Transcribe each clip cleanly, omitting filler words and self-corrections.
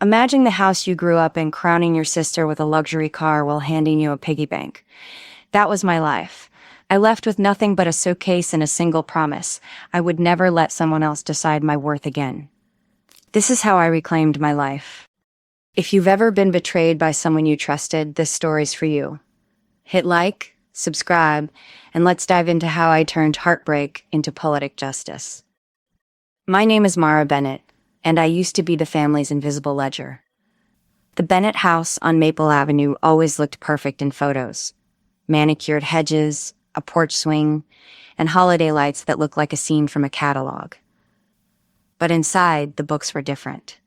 Imagine the house you grew up in crowning your sister with a luxury car while handing you a piggy bank. That was my life. I left with nothing but a suitcase and a single promise. I would never let someone else decide my worth again. This is how I reclaimed my life. If you've ever been betrayed by someone you trusted, this story's for you. Hit like, subscribe, and let's dive into how I turned heartbreak into poetic justice. My name is Mara Bennett, and I used to be the family's invisible ledger. The Bennett house on Maple Avenue always looked perfect in photos. Manicured hedges, a porch swing, and holiday lights that looked like a scene from a catalog. But inside, the books were different.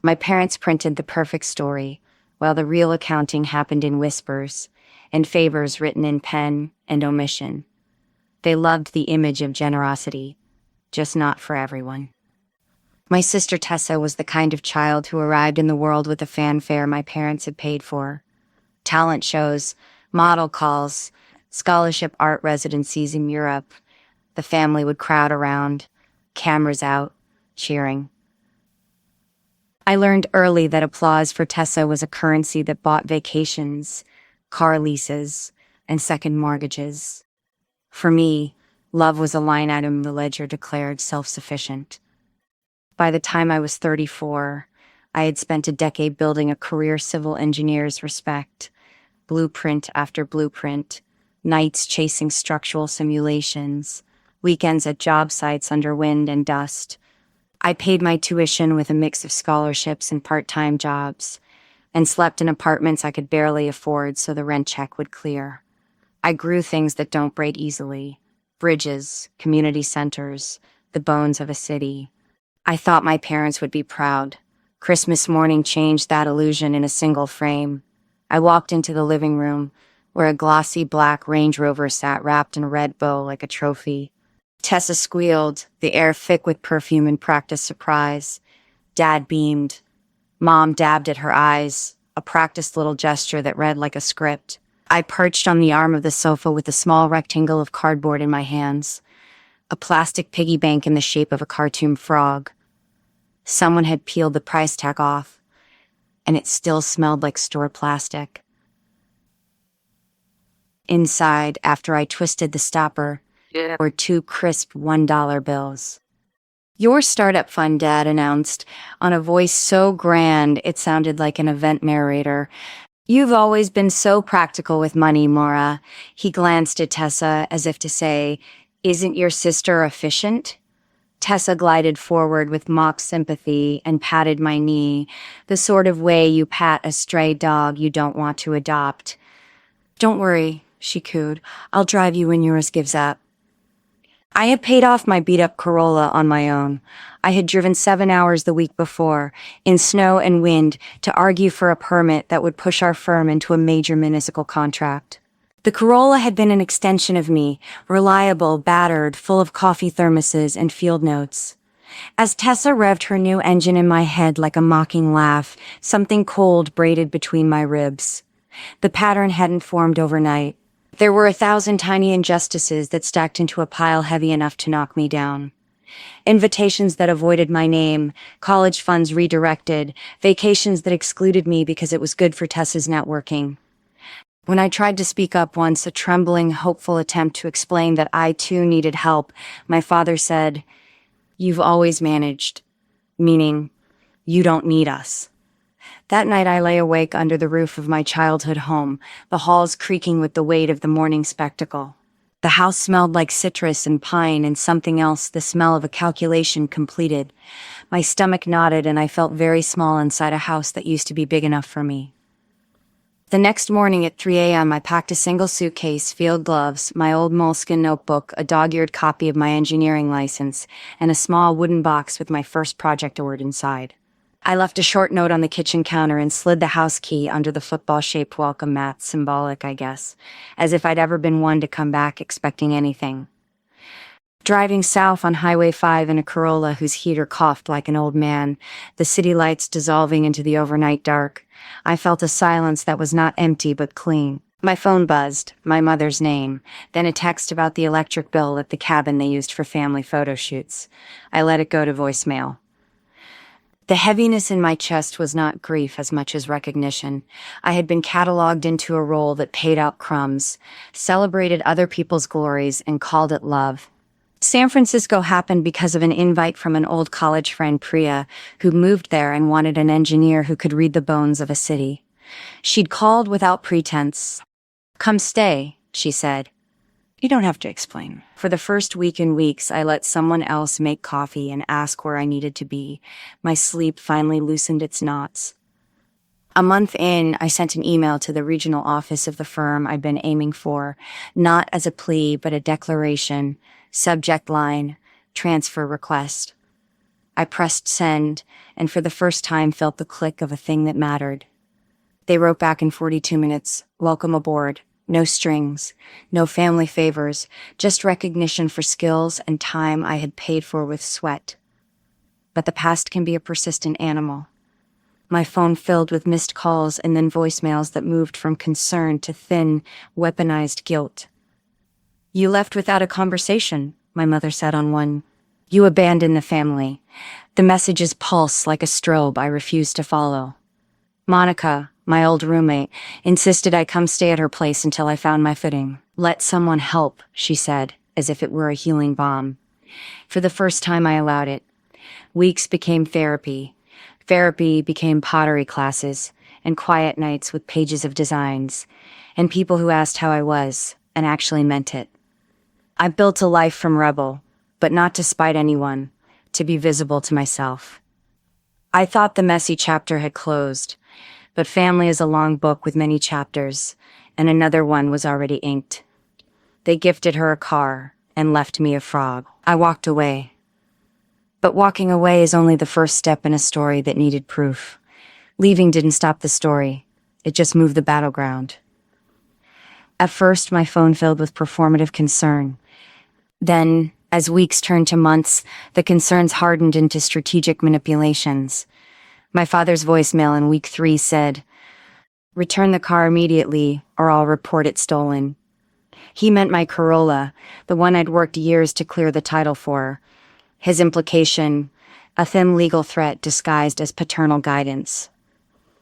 My parents printed the perfect story, while the real accounting happened in whispers, and favors written in pen and omission. They loved the image of generosity, just not for everyone. My sister Tessa was the kind of child who arrived in the world with the fanfare my parents had paid for. Talent shows, model calls, scholarship art residencies in Europe. The family would crowd around, cameras out, cheering. I learned early that applause for Tessa was a currency that bought vacations, car leases, and second mortgages. For me, love was a line item the ledger declared self-sufficient. By the time I was 34, I had spent a decade building a career civil engineer's respect, blueprint after blueprint, nights chasing structural simulations, weekends at job sites under wind and dust. I paid my tuition with a mix of scholarships and part-time jobs, and slept in apartments I could barely afford so the rent check would clear. I grew things that don't break easily: bridges, community centers, the bones of a city. I thought my parents would be proud. Christmas morning changed that illusion in a single frame. I walked into the living room, where a glossy black Range Rover sat wrapped in a red bow like a trophy. Tessa squealed, the air thick with perfume and practiced surprise. Dad beamed. Mom dabbed at her eyes, a practiced little gesture that read like a script. I perched on the arm of the sofa with a small rectangle of cardboard in my hands, a plastic piggy bank in the shape of a cartoon frog. Someone had peeled the price tag off, and it still smelled like store plastic. Inside, after I twisted the stopper, were two crisp $1 bills. "Your startup fund," Dad announced, on a voice so grand it sounded like an event narrator. "You've always been so practical with money, Maura." He glanced at Tessa as if to say, "Isn't your sister efficient?" Tessa glided forward with mock sympathy and patted my knee, the sort of way you pat a stray dog you don't want to adopt. "Don't worry," she cooed. "I'll drive you when yours gives up." I had paid off my beat-up Corolla on my own. I had driven 7 hours the week before, in snow and wind, to argue for a permit that would push our firm into a major municipal contract. The Corolla had been an extension of me, reliable, battered, full of coffee thermoses and field notes. As Tessa revved her new engine in my head like a mocking laugh, something cold braided between my ribs. The pattern hadn't formed overnight. There were 1,000 tiny injustices that stacked into a pile heavy enough to knock me down. Invitations that avoided my name, college funds redirected, vacations that excluded me because it was good for Tessa's networking. When I tried to speak up once, a trembling, hopeful attempt to explain that I too needed help, my father said, "You've always managed," meaning, "You don't need us." That night I lay awake under the roof of my childhood home, the halls creaking with the weight of the morning spectacle. The house smelled like citrus and pine and something else, the smell of a calculation completed. My stomach knotted and I felt very small inside a house that used to be big enough for me. The next morning at 3 a.m. I packed a single suitcase, field gloves, my old moleskin notebook, a dog-eared copy of my engineering license, and a small wooden box with my first project award inside. I left a short note on the kitchen counter and slid the house key under the football-shaped welcome mat, symbolic, I guess, as if I'd ever been one to come back expecting anything. Driving south on Highway 5 in a Corolla whose heater coughed like an old man, the city lights dissolving into the overnight dark, I felt a silence that was not empty but clean. My phone buzzed, my mother's name, then a text about the electric bill at the cabin they used for family photo shoots. I let it go to voicemail. The heaviness in my chest was not grief as much as recognition. I had been cataloged into a role that paid out crumbs, celebrated other people's glories, and called it love. San Francisco happened because of an invite from an old college friend, Priya, who moved there and wanted an engineer who could read the bones of a city. She'd called without pretense. "Come stay," she said. "You don't have to explain." For the first week and weeks, I let someone else make coffee and ask where I needed to be. My sleep finally loosened its knots. A month in, I sent an email to the regional office of the firm I'd been aiming for, not as a plea, but a declaration. Subject line, transfer request. I pressed send, and for the first time felt the click of a thing that mattered. They wrote back in 42 minutes, "Welcome aboard. No strings, no family favors, just recognition for skills and time I had paid for with sweat." But the past can be a persistent animal. My phone filled with missed calls and then voicemails that moved from concern to thin, weaponized guilt. "You left without a conversation," my mother said on one. "You abandoned the family." The messages pulse like a strobe I refused to follow. Monica, my old roommate, insisted I come stay at her place until I found my footing. "Let someone help," she said, as if it were a healing balm. For the first time, I allowed it. Weeks became therapy. Therapy became pottery classes, and quiet nights with pages of designs, and people who asked how I was, and actually meant it. I built a life from rebel, but not to spite anyone, to be visible to myself. I thought the messy chapter had closed, but family is a long book with many chapters, and another one was already inked. They gifted her a car and left me a frog. I walked away. But walking away is only the first step in a story that needed proof. Leaving didn't stop the story. It just moved the battleground. At first, my phone filled with performative concern. Then, as weeks turned to months, the concerns hardened into strategic manipulations. My father's voicemail in week 3 said, "Return the car immediately, or I'll report it stolen." He meant my Corolla, the one I'd worked years to clear the title for. His implication, a thin legal threat disguised as paternal guidance.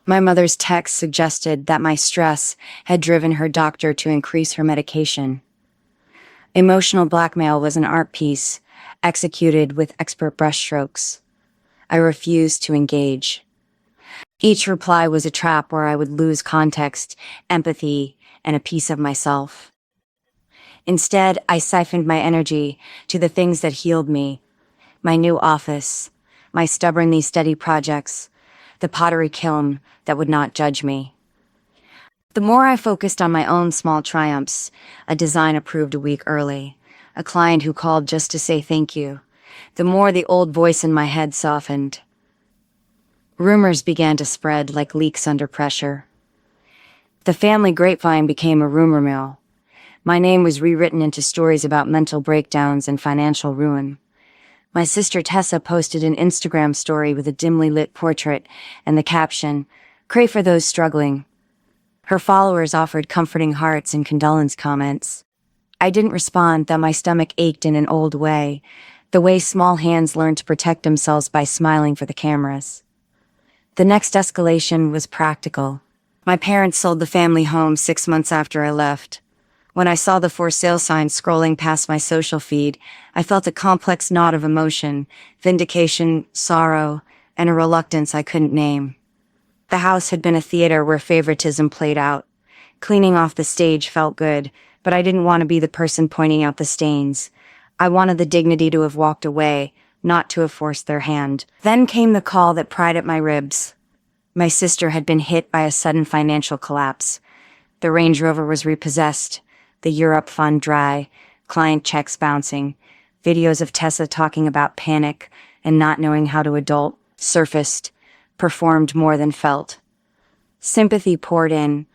My mother's text suggested that my stress had driven her doctor to increase her medication. Emotional blackmail was an art piece, executed with expert brushstrokes. I refused to engage. Each reply was a trap where I would lose context, empathy, and a piece of myself. Instead, I siphoned my energy to the things that healed me. My new office, my stubbornly steady projects, the pottery kiln that would not judge me. The more I focused on my own small triumphs, a design approved a week early, a client who called just to say thank you, the more the old voice in my head softened. Rumors began to spread like leaks under pressure. The family grapevine became a rumor mill. My name was rewritten into stories about mental breakdowns and financial ruin. My sister Tessa posted an Instagram story with a dimly lit portrait and the caption, "Pray for those struggling." Her followers offered comforting hearts and condolence comments. I didn't respond, though my stomach ached in an old way, the way small hands learn to protect themselves by smiling for the cameras. The next escalation was practical. My parents sold the family home 6 months after I left. When I saw the for sale sign scrolling past my social feed, I felt a complex knot of emotion, vindication, sorrow, and a reluctance I couldn't name. The house had been a theater where favoritism played out. Cleaning off the stage felt good, but I didn't want to be the person pointing out the stains. I wanted the dignity to have walked away, not to have forced their hand. Then came the call that pried at my ribs. My sister had been hit by a sudden financial collapse. The Range Rover was repossessed, the Europe fund dry, client checks bouncing. Videos of Tessa talking about panic and not knowing how to adult surfaced, performed more than felt. Sympathy poured in.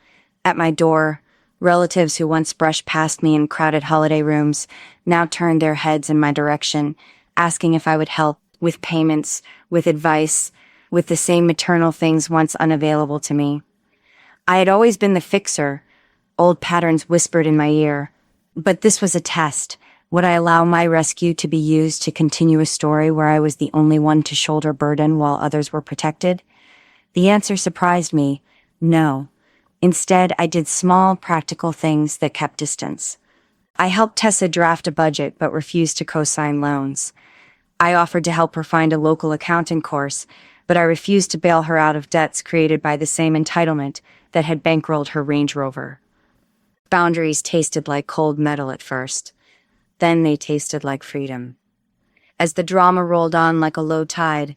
At my door, relatives who once brushed past me in crowded holiday rooms now turned their heads in my direction, asking if I would help with payments, with advice, with the same maternal things once unavailable to me. I had always been the fixer, old patterns whispered in my ear. But this was a test, Would I allow my rescue to be used to continue a story where I was the only one to shoulder burden while others were protected? The answer surprised me. No. Instead, I did small, practical things that kept distance. I helped Tessa draft a budget but refused to co-sign loans. I offered to help her find a local accounting course, but I refused to bail her out of debts created by the same entitlement that had bankrolled her Range Rover. Boundaries tasted like cold metal at first. Then they tasted like freedom. As the drama rolled on like a low tide,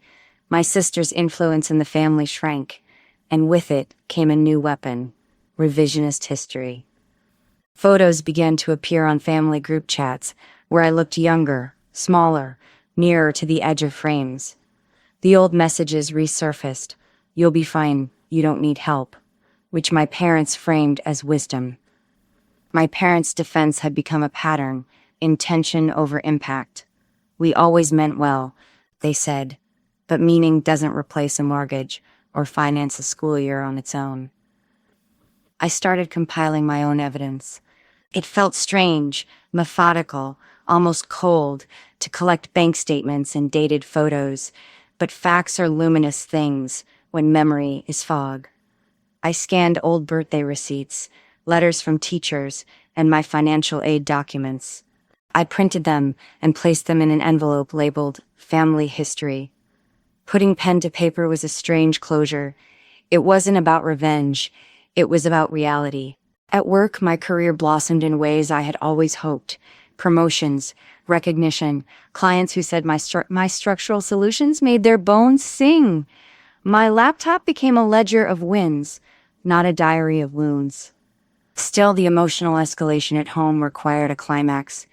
my sister's influence in the family shrank, and with it came a new weapon: revisionist history. Photos began to appear on family group chats where I looked younger, smaller, nearer to the edge of frames. The old messages resurfaced: "You'll be fine, you don't need help," which my parents framed as wisdom. My parents' defense had become a pattern: intention over impact. "We always meant well," they said, "but meaning doesn't replace a mortgage or finance a school year on its own." I started compiling my own evidence. It felt strange, methodical, almost cold, to collect bank statements and dated photos, but facts are luminous things when memory is fog. I scanned old birthday receipts, letters from teachers, and my financial aid documents. I printed them and placed them in an envelope labeled Family History. Putting pen to paper was a strange closure. It wasn't about revenge. It was about reality. At work, my career blossomed in ways I had always hoped. Promotions, recognition, clients who said my structural solutions made their bones sing. My laptop became a ledger of wins, not a diary of wounds. Still, the emotional escalation at home required a climax.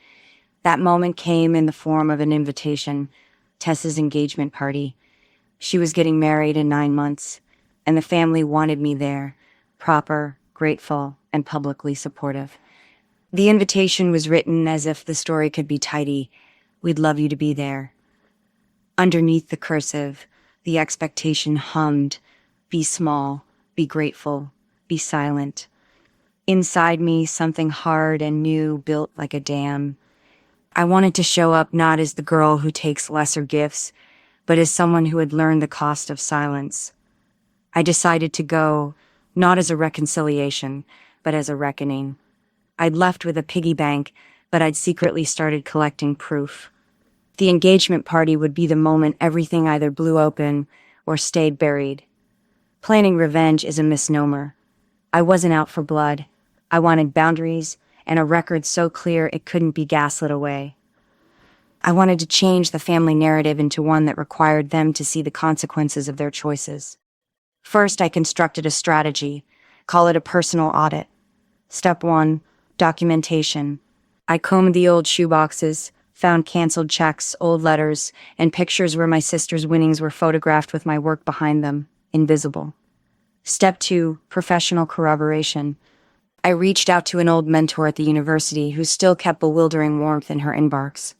That moment came in the form of an invitation: Tessa's engagement party. She was getting married in 9 months, and the family wanted me there, proper, grateful, and publicly supportive. The invitation was written as if the story could be tidy: "We'd love you to be there." Underneath the cursive, the expectation hummed: "Be small, be grateful, be silent." Inside me, something hard and new built like a dam. I wanted to show up not as the girl who takes lesser gifts, but as someone who had learned the cost of silence. I decided to go, not as a reconciliation, but as a reckoning. I'd left with a piggy bank, but I'd secretly started collecting proof. The engagement party would be the moment everything either blew open or stayed buried. Planning revenge is a misnomer. I wasn't out for blood. I wanted boundaries and a record so clear it couldn't be gaslit away. I wanted to change the family narrative into one that required them to see the consequences of their choices. First, I constructed a strategy. Call it a personal audit. Step 1, documentation. I combed the old shoeboxes, found canceled checks, old letters, and pictures where my sister's winnings were photographed with my work behind them, invisible. Step 2, professional corroboration. I reached out to an old mentor at the university who still kept bewildering warmth in her inbox.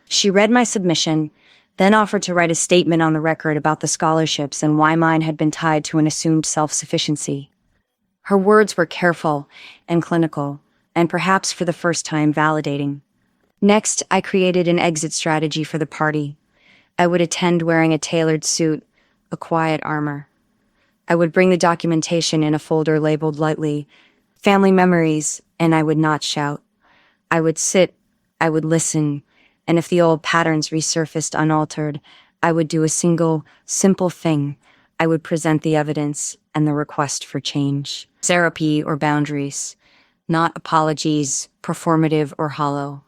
She read my submission, then offered to write a statement on the record about the scholarships and why mine had been tied to an assumed self-sufficiency. Her words were careful and clinical, and perhaps for the first time validating. Next, I created an exit strategy for the party. I would attend wearing a tailored suit, a quiet armor. I would bring the documentation in a folder labeled lightly "Family Memories," and I would not shout. I would sit, I would listen, and if the old patterns resurfaced unaltered, I would do a single, simple thing. I would present the evidence and the request for change. Therapy or boundaries, not apologies, performative or hollow.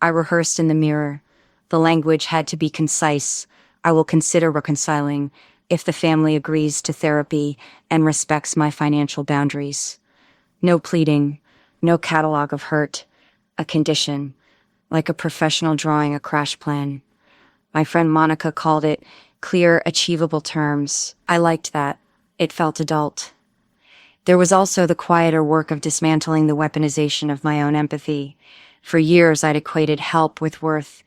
I rehearsed in the mirror. The language had to be concise. I will consider reconciling if the family agrees to therapy and respects my financial boundaries. No pleading, no catalog of hurt, a condition, like a professional drawing a crash plan. My friend Monica called it clear, achievable terms. I liked that. It felt adult. There was also the quieter work of dismantling the weaponization of my own empathy. For years, I'd equated help with worth.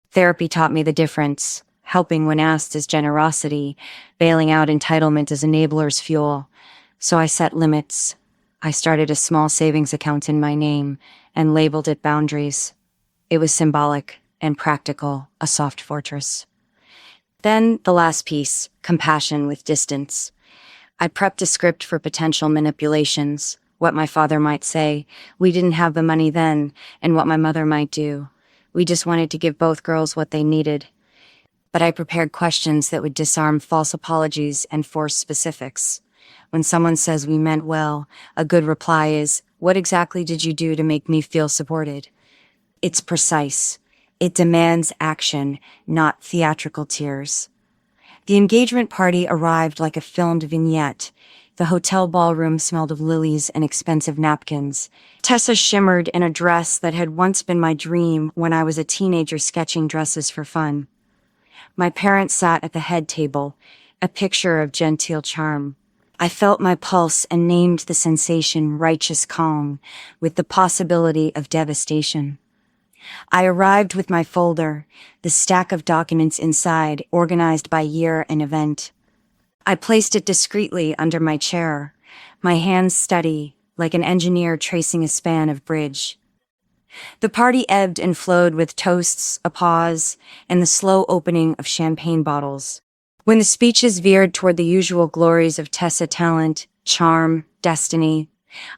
Therapy taught me the difference. Helping when asked is generosity, bailing out entitlement is enabler's fuel. So I set limits. I started a small savings account in my name and labeled it boundaries. It was symbolic and practical, a soft fortress. Then the last piece, compassion with distance. I prepped a script for potential manipulations, what my father might say, we didn't have the money then, and what my mother might do. We just wanted to give both girls what they needed. But I prepared questions that would disarm false apologies and force specifics. When someone says we meant well, a good reply is, what exactly did you do to make me feel supported? It's precise. It demands action, not theatrical tears. The engagement party arrived like a filmed vignette. The hotel ballroom smelled of lilies and expensive napkins. Tessa shimmered in a dress that had once been my dream when I was a teenager sketching dresses for fun. My parents sat at the head table, a picture of genteel charm. I felt my pulse and named the sensation righteous calm, with the possibility of devastation. I arrived with my folder, the stack of documents inside, organized by year and event. I placed it discreetly under my chair, my hands steady, like an engineer tracing a span of bridge. The party ebbed and flowed with toasts, a pause, and the slow opening of champagne bottles. When the speeches veered toward the usual glories of Tessa talent, charm, destiny,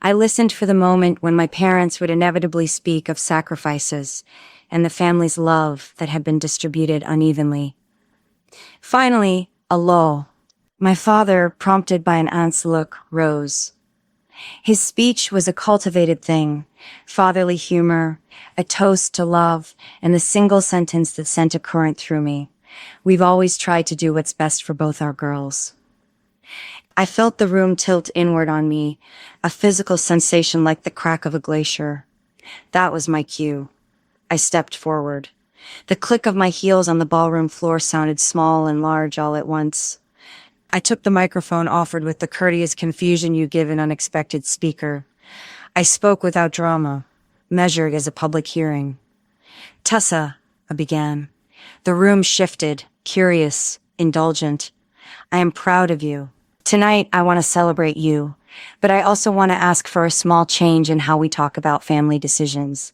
I listened for the moment when my parents would inevitably speak of sacrifices and the family's love that had been distributed unevenly. Finally, a lull. My father, prompted by an aunt's look, rose. His speech was a cultivated thing, fatherly humor, a toast to love, and the single sentence that sent a current through me. We've always tried to do what's best for both our girls. I felt the room tilt inward on me, a physical sensation like the crack of a glacier. That was my cue. I stepped forward. The click of my heels on the ballroom floor sounded small and large all at once. I took the microphone offered with the courteous confusion you give an unexpected speaker. I spoke without drama, measured as a public hearing. Tessa, I began. The room shifted, curious, indulgent. I am proud of you. Tonight, I want to celebrate you, but I also want to ask for a small change in how we talk about family decisions.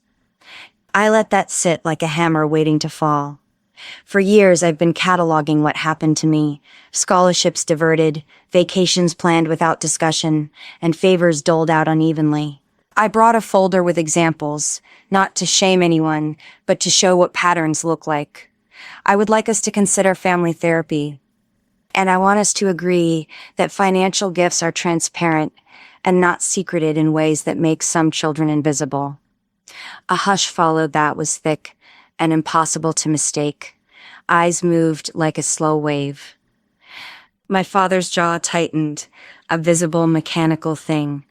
I let that sit like a hammer waiting to fall. For years, I've been cataloging what happened to me. Scholarships diverted, vacations planned without discussion, and favors doled out unevenly. I brought a folder with examples, not to shame anyone, but to show what patterns look like. I would like us to consider family therapy. And I want us to agree that financial gifts are transparent and not secreted in ways that make some children invisible. A hush followed that was thick and impossible to mistake. Eyes moved like a slow wave. My father's jaw tightened, a visible mechanical thing.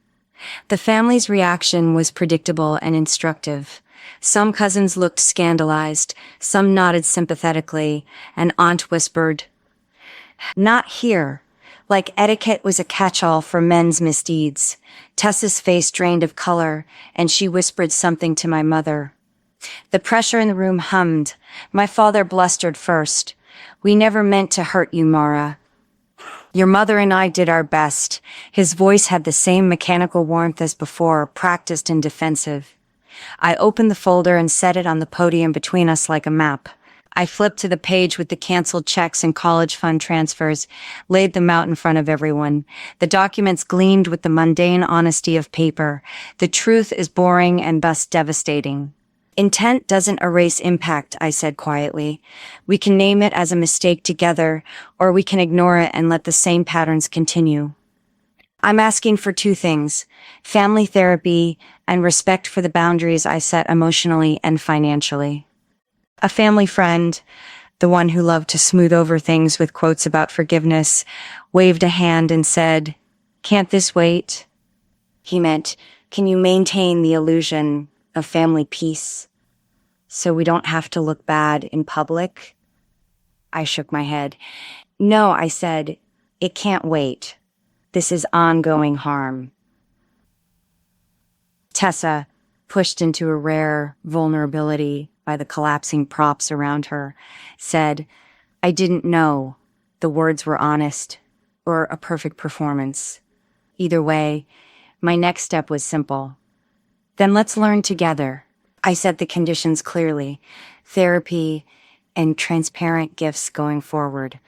The family's reaction was predictable and instructive. Some cousins looked scandalized, some nodded sympathetically, and Aunt whispered, "Not here," like etiquette was a catch-all for men's misdeeds. Tessa's face drained of color, and she whispered something to my mother. The pressure in the room hummed. My father blustered first. "We never meant to hurt you, Mara. Your mother and I did our best." His voice had the same mechanical warmth as before, practiced and defensive. I opened the folder and set it on the podium between us like a map. I flipped to the page with the canceled checks and college fund transfers, laid them out in front of everyone. The documents gleamed with the mundane honesty of paper. The truth is boring and thus devastating. Intent doesn't erase impact, I said quietly. We can name it as a mistake together, or we can ignore it and let the same patterns continue. I'm asking for two things: family therapy and respect for the boundaries I set emotionally and financially. A family friend, the one who loved to smooth over things with quotes about forgiveness, waved a hand and said, "Can't this wait?" He meant, can you maintain the illusion of family peace so we don't have to look bad in public? I shook my head. "No," I said, "it can't wait. This is ongoing harm." Tessa, pushed into a rare vulnerability by the collapsing props around her, said, "I didn't know." The words were honest, or a perfect performance. Either way, my next step was simple. Then let's learn together. I set the conditions clearly: therapy and transparent gifts going forward.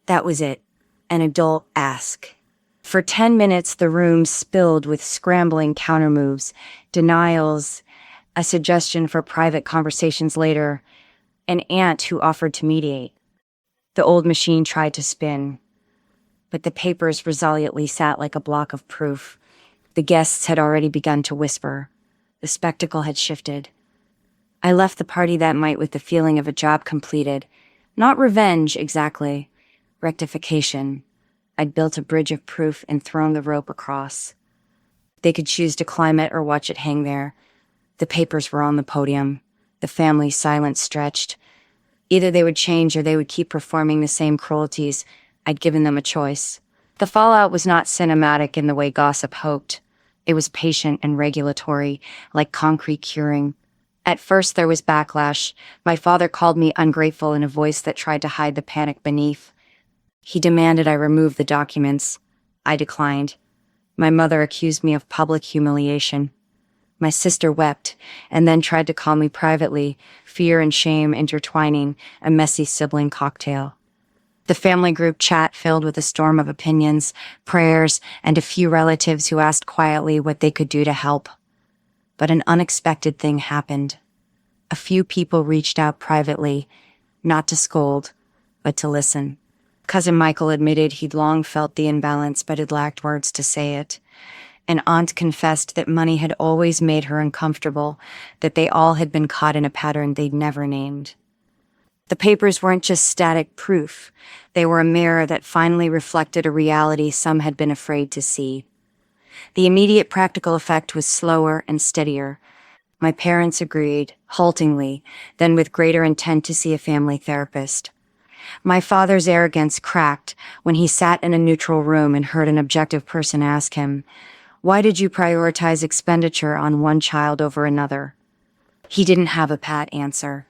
That was it. An adult ask. For 10 minutes, the room spilled with scrambling countermoves, denials, a suggestion for private conversations later, an aunt who offered to mediate. The old machine tried to spin, but the papers resiliently sat like a block of proof. The guests had already begun to whisper. The spectacle had shifted. I left the party that night with the feeling of a job completed. Not revenge, exactly. Rectification. I'd built a bridge of proof and thrown the rope across. They could choose to climb it or watch it hang there. The papers were on the podium. The family's silence stretched. Either they would change or they would keep performing the same cruelties. I'd given them a choice. The fallout was not cinematic in the way gossip hoped. It was patient and regulatory, like concrete curing. At first there was backlash. My father called me ungrateful in a voice that tried to hide the panic beneath. He demanded I remove the documents. I declined. My mother accused me of public humiliation. My sister wept, and then tried to call me privately, fear and shame intertwining, a messy sibling cocktail. The family group chat filled with a storm of opinions, prayers, and a few relatives who asked quietly what they could do to help. But an unexpected thing happened. A few people reached out privately, not to scold, but to listen. Cousin Michael admitted he'd long felt the imbalance but had lacked words to say it. An aunt confessed that money had always made her uncomfortable, that they all had been caught in a pattern they'd never named. The papers weren't just static proof. They were a mirror that finally reflected a reality some had been afraid to see. The immediate practical effect was slower and steadier. My parents agreed, haltingly, then with greater intent to see a family therapist. My father's arrogance cracked when he sat in a neutral room and heard an objective person ask him, "Why did you prioritize expenditure on one child over another?" He didn't have a pat answer.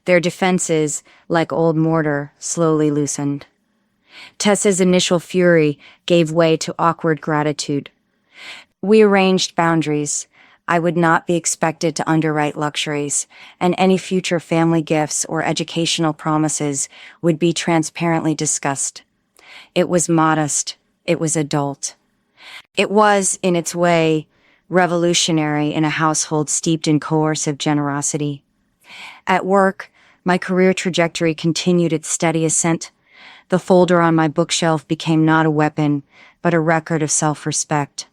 Their defenses, like old mortar, slowly loosened. Tessa's initial fury gave way to awkward gratitude. We arranged boundaries. I would not be expected to underwrite luxuries, and any future family gifts or educational promises would be transparently discussed. It was modest. It was adult. It was, in its way, revolutionary in a household steeped in coercive generosity. At work, my career trajectory continued its steady ascent. The folder on my bookshelf became not a weapon, but a record of self-respect.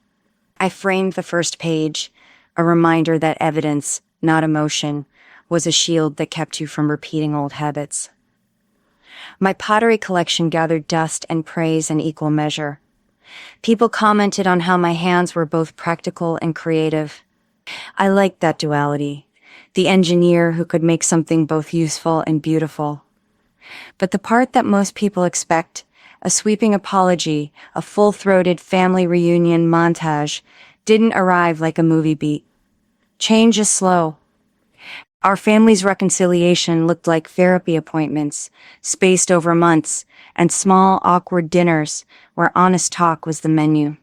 I framed the first page, a reminder that evidence, not emotion, was a shield that kept you from repeating old habits. My pottery collection gathered dust and praise in equal measure. People commented on how my hands were both practical and creative. I liked that duality, the engineer who could make something both useful and beautiful. But the part that most people expect, a sweeping apology, a full-throated family reunion montage, didn't arrive like a movie beat. Change is slow. Our family's reconciliation looked like therapy appointments, spaced over months, and small, awkward dinners where honest talk was the menu.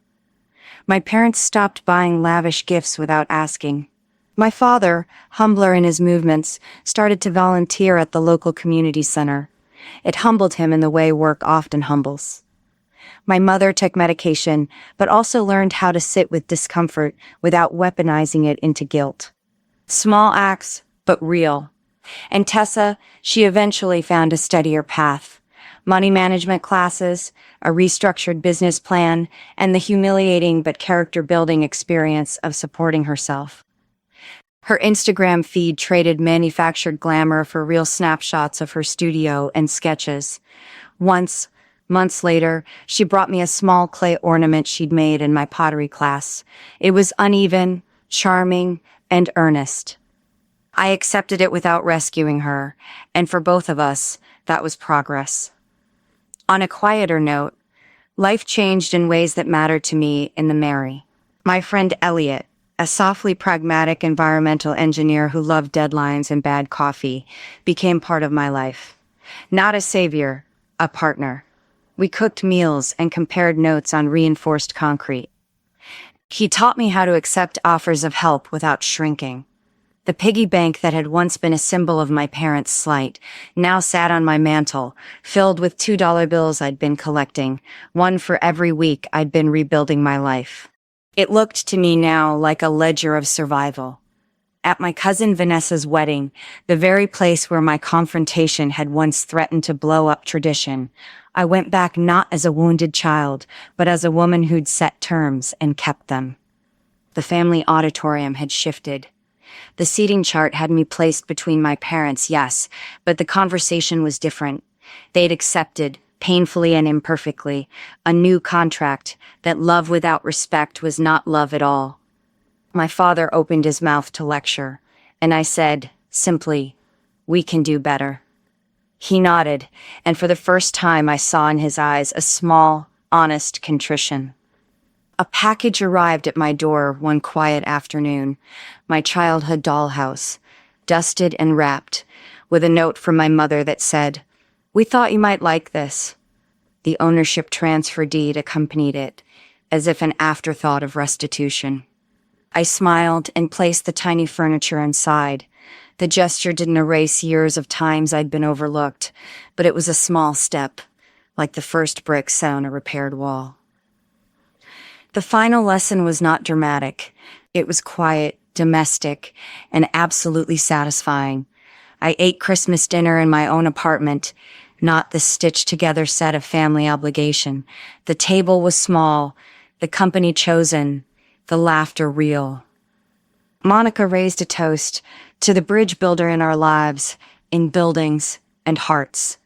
My parents stopped buying lavish gifts without asking. My father, humbler in his movements, started to volunteer at the local community center. It humbled him in the way work often humbles. My mother took medication, but also learned how to sit with discomfort without weaponizing it into guilt. Small acts, but real. And Tessa, she eventually found a steadier path. Money management classes, a restructured business plan, and the humiliating but character-building experience of supporting herself. Her Instagram feed traded manufactured glamour for real snapshots of her studio and sketches. Once, months later, she brought me a small clay ornament she'd made in my pottery class. It was uneven, charming, and earnest. I accepted it without rescuing her, and for both of us, that was progress. On a quieter note, life changed in ways that mattered to me in the Mary. My friend Elliot, a softly pragmatic environmental engineer who loved deadlines and bad coffee, became part of my life. Not a savior, a partner. We cooked meals and compared notes on reinforced concrete. He taught me how to accept offers of help without shrinking. The piggy bank that had once been a symbol of my parents' slight now sat on my mantel, filled with $2 bills I'd been collecting, one for every week I'd been rebuilding my life. It looked to me now like a ledger of survival. At my cousin Vanessa's wedding, the very place where my confrontation had once threatened to blow up tradition, I went back not as a wounded child, but as a woman who'd set terms and kept them. The family auditorium had shifted. The seating chart had me placed between my parents, yes, but the conversation was different. They'd accepted, painfully and imperfectly, a new contract that love without respect was not love at all. My father opened his mouth to lecture, and I said, simply, "We can do better." He nodded, and for the first time I saw in his eyes a small, honest contrition. A package arrived at my door one quiet afternoon, my childhood dollhouse, dusted and wrapped, with a note from my mother that said, "We thought you might like this." The ownership transfer deed accompanied it, as if an afterthought of restitution. I smiled and placed the tiny furniture inside. The gesture didn't erase years of times I'd been overlooked, but it was a small step, like the first brick set on a repaired wall. The final lesson was not dramatic. It was quiet, domestic, and absolutely satisfying. I ate Christmas dinner in my own apartment, not the stitched-together set of family obligation. The table was small, the company chosen, the laughter real. Monica raised a toast to the bridge builder in our lives, in buildings and hearts.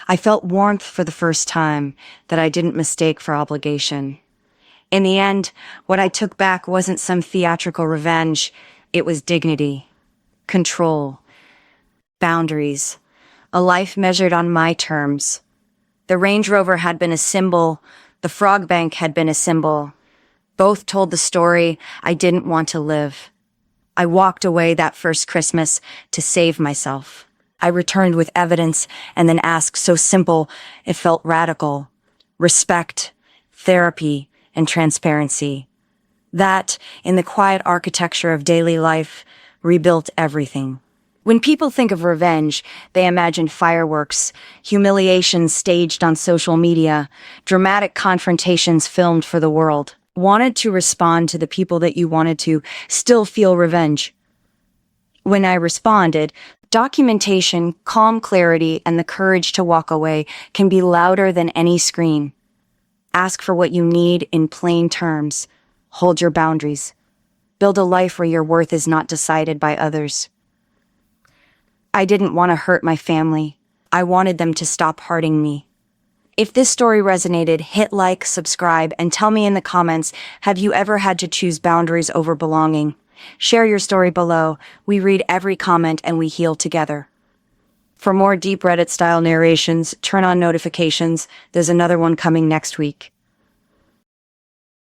I felt warmth for the first time that I didn't mistake for obligation. In the end, what I took back wasn't some theatrical revenge. It was dignity, control, boundaries, a life measured on my terms. The Range Rover had been a symbol. The Frog Bank had been a symbol. Both told the story I didn't want to live. I walked away that first Christmas to save myself. I returned with evidence and then asked so simple it felt radical. Respect, therapy, and transparency. That, in the quiet architecture of daily life, rebuilt everything. When people think of revenge, they imagine fireworks, humiliations staged on social media, dramatic confrontations filmed for the world. Wanted to respond to the people that you wanted to still feel revenge. When I responded, documentation, calm clarity, and the courage to walk away can be louder than any scream. Ask for what you need in plain terms. Hold your boundaries. Build a life where your worth is not decided by others. I didn't want to hurt my family. I wanted them to stop hurting me. If this story resonated, hit like, subscribe, and tell me in the comments, have you ever had to choose boundaries over belonging? Share your story below. We read every comment and we heal together. For more deep Reddit-style narrations, turn on notifications. There's another one coming next week.